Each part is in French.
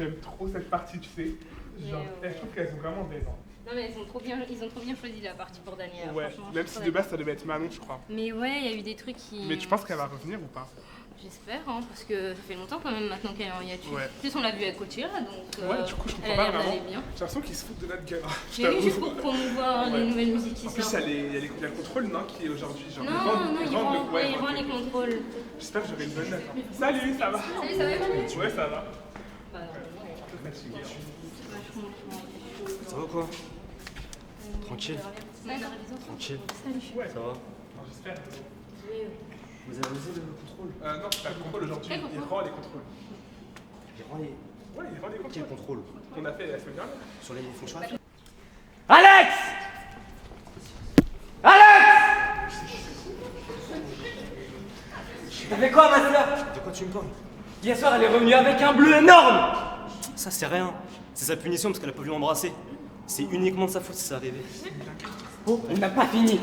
J'aime trop cette partie, tu sais. Genre, je trouve qu'elles sont vraiment belles. Hein. Non mais ils ont trop bien choisi la partie pour Daniel. Ouais, même si de base ça devait être Manon, je crois. Mais ouais, il y a eu des trucs qui... Mais tu penses qu'elle va revenir ou pas? J'espère, hein, parce que ça fait longtemps quand même maintenant qu'elle est en hiatus. Ouais. En plus on l'a vue avec Coachella, donc ouais, du coup je comprends elle pas a l'air vraiment. d'aller bien. J'ai l'impression qu'ils se foutent de notre gueule. Mais juste pour promouvoir les nouvelles musiques qui En plus, sortent. il y a le contrôle, non, qui est aujourd'hui. Genre, Non, il rend les contrôles. J'espère que j'aurai une bonne note. Hein. Salut, ça va? Salut, ça va bien? Ouais, ça va. Bah, Fatigué. Ça va quoi? Tranquille. Tranquille. Ouais. Ça va? Non, j'espère. Vous avez osé le contrôle? Non, c'est pas le contrôle aujourd'hui. Il rend les contrôles. Il rend les... Ouais, il rend les contrôles. Quel contrôle? Qu'on a fait la semaine dernière. Sur les fonctions. Alex! Alex! T'as fait quoi, ma soeur? De quoi tu me parles? Hier soir, elle est revenue avec un bleu énorme! Ça c'est rien. C'est sa punition parce qu'elle a pas voulu m'embrasser. C'est uniquement de sa faute si ça arrivait. Oh, on n'a pas fini!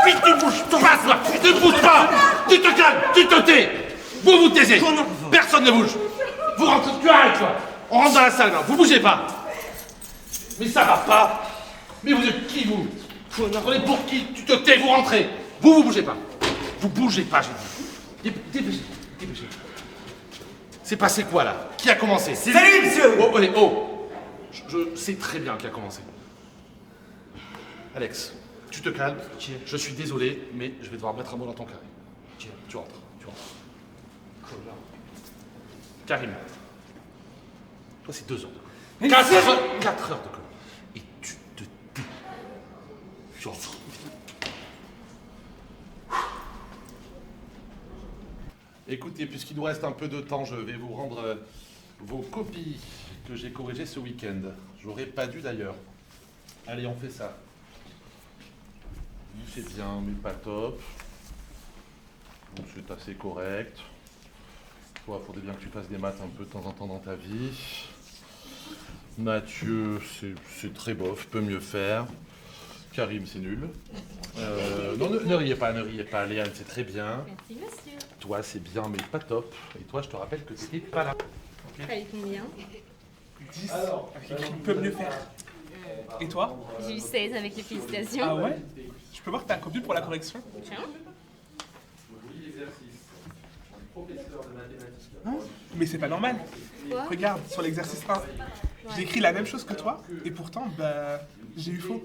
Vite, tu bouges pas, toi. Ne bouge pas. Tu te calmes, tu te tais. Vous vous taisez. Personne ne bouge. Vous rentrez, tu arrêtes, toi. On rentre dans la salle, là. Vous bougez pas. Mais ça va pas. Mais vous êtes qui, vous? Vous prenez pour qui? Tu te tais, vous rentrez. Vous bougez pas. Vous bougez pas, j'ai dit. Dépêchez, dépêchez. C'est passé quoi, là? Qui a commencé? C'est lui, monsieur! Oh, allez, oh. Je sais très bien qui a commencé. Alex, tu te calmes. Je suis désolé, mais je vais devoir mettre un mot dans ton carré. Tu rentres, tu rentres. Karim, toi c'est 2 ans de colle. 4 heures de colle. Et tu te tais. Tu rentres. Écoutez, puisqu'il nous reste un peu de temps, je vais vous rendre vos copies que j'ai corrigées ce week-end. J'aurais pas dû d'ailleurs. Allez, on fait ça. C'est bien, mais pas top. Donc c'est assez correct. Toi, il faudrait bien que tu fasses des maths un peu de temps en temps dans ta vie. Mathieu, c'est très bof, peut mieux faire. Karim, c'est nul. Non, ne riez pas, Léane, c'est très bien. Merci monsieur. Toi, c'est bien, mais pas top. Et toi, je te rappelle que t'étais pas là. Okay. T'as eu combien? 10. Avec écrit peut mieux faire. Et toi? J'ai eu 16 avec les félicitations. Ah ouais? Je peux voir ta copie pour la correction? Tiens. Hein? Mais c'est pas normal. Quoi? Regarde, sur l'exercice 1, j'ai écrit la même chose que toi, et pourtant, bah, j'ai eu faux.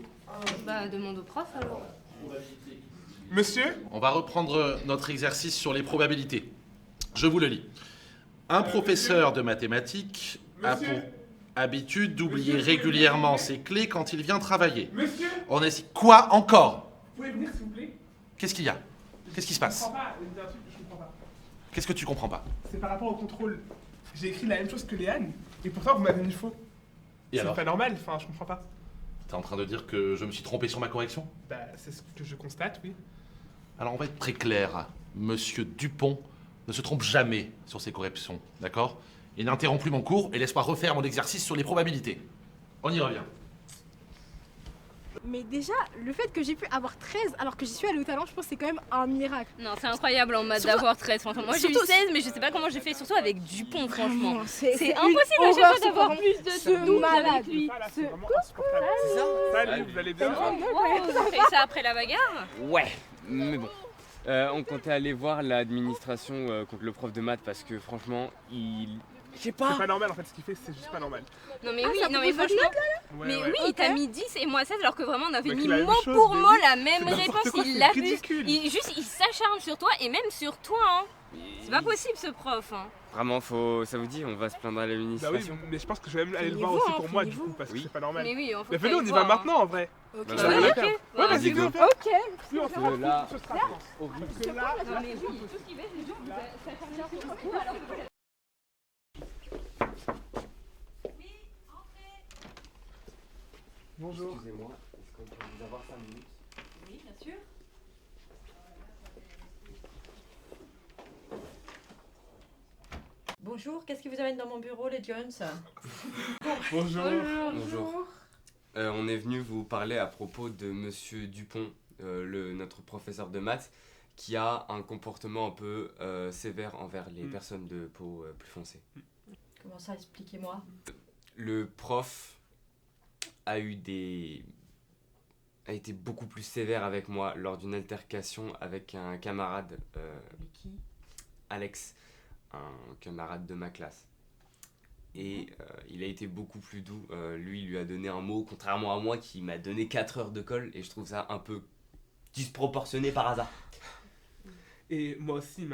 Bah demande au prof alors. Monsieur? On va reprendre notre exercice sur les probabilités. Je vous le lis. Un professeur de mathématiques a pour habitude d'oublier régulièrement ses clés quand il vient travailler. Monsieur? On est... Quoi encore? Vous pouvez venir s'il vous plaît? Qu'est-ce qu'il y a? Qu'est-ce qui se Je passe? comprends pas, il y a un truc que je comprends pas. Qu'est-ce que tu comprends pas? C'est par rapport au contrôle. J'ai écrit la même chose que Léane, et pourtant vous m'avez mis faux. Et C'est alors? pas normal, enfin je comprends pas. T'es en train de dire que je me suis trompé sur ma correction? Bah c'est ce que je constate, oui. Alors on va être très clair. Monsieur Dupont ne se trompe jamais sur ses corrections, d'accord? Il n'interrompt plus mon cours et laisse-moi refaire mon exercice sur les probabilités. On y revient. Mais déjà, le fait que j'ai pu avoir 13 alors que j'y suis allée au talent, je pense que c'est quand même un miracle. Non, c'est incroyable en maths Surtout- d'avoir 13, franchement. Moi j'ai eu surtout- 16, mais je sais pas comment j'ai fait, surtout avec Dupont, franchement. Vraiment, C'est une impossible à chaque horreur, fois d'avoir c'est plus de ce 12 malade. avec lui. Ça là, c'est vraiment insupportable. Salut, vous allez bien? Wow, vous avez fait ça après la bagarre? Ouais, mais bon. On comptait aller voir l'administration contre le prof de maths parce que franchement, je sais pas. C'est pas normal en fait ce qu'il fait, c'est juste pas normal. Non mais Ah, oui, ça non mais propose franchement, Ouais, mais ouais. oui, il Ok. t'a mis 10 et moi 16 alors que vraiment on avait Bah, mis qu'il a la même mot chose, pour mais mot oui, la même c'est n'importe réponse, quoi, il c'est l'abuse. ridicule. Il s'acharne sur toi et même sur toi, hein. C'est pas possible ce prof, hein. Vraiment, ça vous dit, on va se plaindre à Bah oui, l'administration. mais je pense que je vais même aller le voir Fignez-vous, aussi hein, pour moi du fignez-vous. coup, parce que Oui. c'est pas normal. Mais oui, on faut Mais pas venez, y on y voir, va hein. maintenant en vrai. Ok. Bah, Ça va ouais, la ok. faire. Ouais, Ouais, vas-y, vas-y, viens, go. viens. Ok. Plus on fait Parce que là, ce sera France. horrible. Parce que là, Non mais oui, tout ce qu'il fait, c'est juste s'acharner sur vous alors que... bonjour. Excusez-moi, est-ce qu'on peut vous avoir 5 minutes? Oui, bien sûr. Bonjour, qu'est-ce qui vous amène dans mon bureau, les Jones? Bonjour. Bonjour. On est venu vous parler à propos de Monsieur Dupont, notre professeur de maths, qui a un comportement un peu sévère envers les personnes de peau plus foncée. Comment ça, expliquez-moi. Le prof a été beaucoup plus sévère avec moi lors d'une altercation avec un camarade, Qui? Alex, un camarade de ma classe. Et il a été beaucoup plus doux. Lui, il lui a donné un mot, contrairement à moi, qui m'a donné 4 heures de colle. Et je trouve ça un peu disproportionné par hasard. Et moi aussi,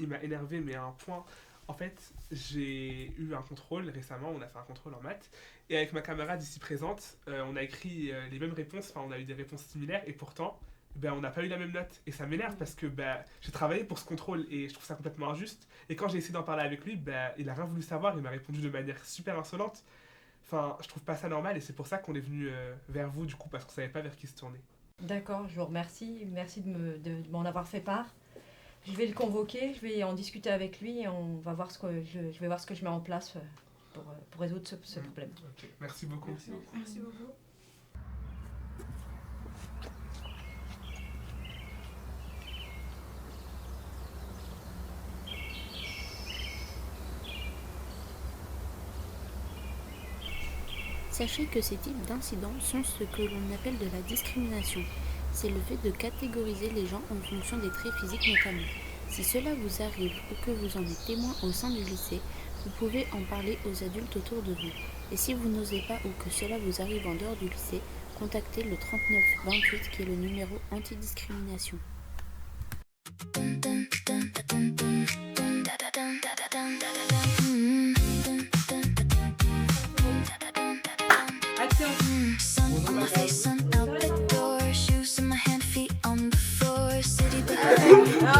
il m'a énervé, mais à un point. En fait, j'ai eu un contrôle récemment, on a fait un contrôle en maths. Et avec ma camarade ici présente, on a écrit les mêmes réponses, enfin on a eu des réponses similaires. Et pourtant, on n'a pas eu la même note. Et ça m'énerve parce que j'ai travaillé pour ce contrôle et je trouve ça complètement injuste. Et quand j'ai essayé d'en parler avec lui, il a rien voulu savoir, il m'a répondu de manière super insolente. Enfin, je trouve pas ça normal et c'est pour ça qu'on est venu vers vous du coup, parce qu'on savait pas vers qui se tourner. D'accord, je vous remercie. Merci de m'en avoir fait part. Je vais le convoquer, je vais en discuter avec lui et on va voir je vais voir ce que je mets en place pour résoudre ce problème. Ok, merci beaucoup. Merci beaucoup. Sachez que ces types d'incidents sont ce que l'on appelle de la discrimination. C'est le fait de catégoriser les gens en fonction des traits physiques notamment. Si cela vous arrive ou que vous en êtes témoin au sein du lycée, vous pouvez en parler aux adultes autour de vous. Et si vous n'osez pas ou que cela vous arrive en dehors du lycée, contactez le 3928 qui est le numéro anti-discrimination. Oh,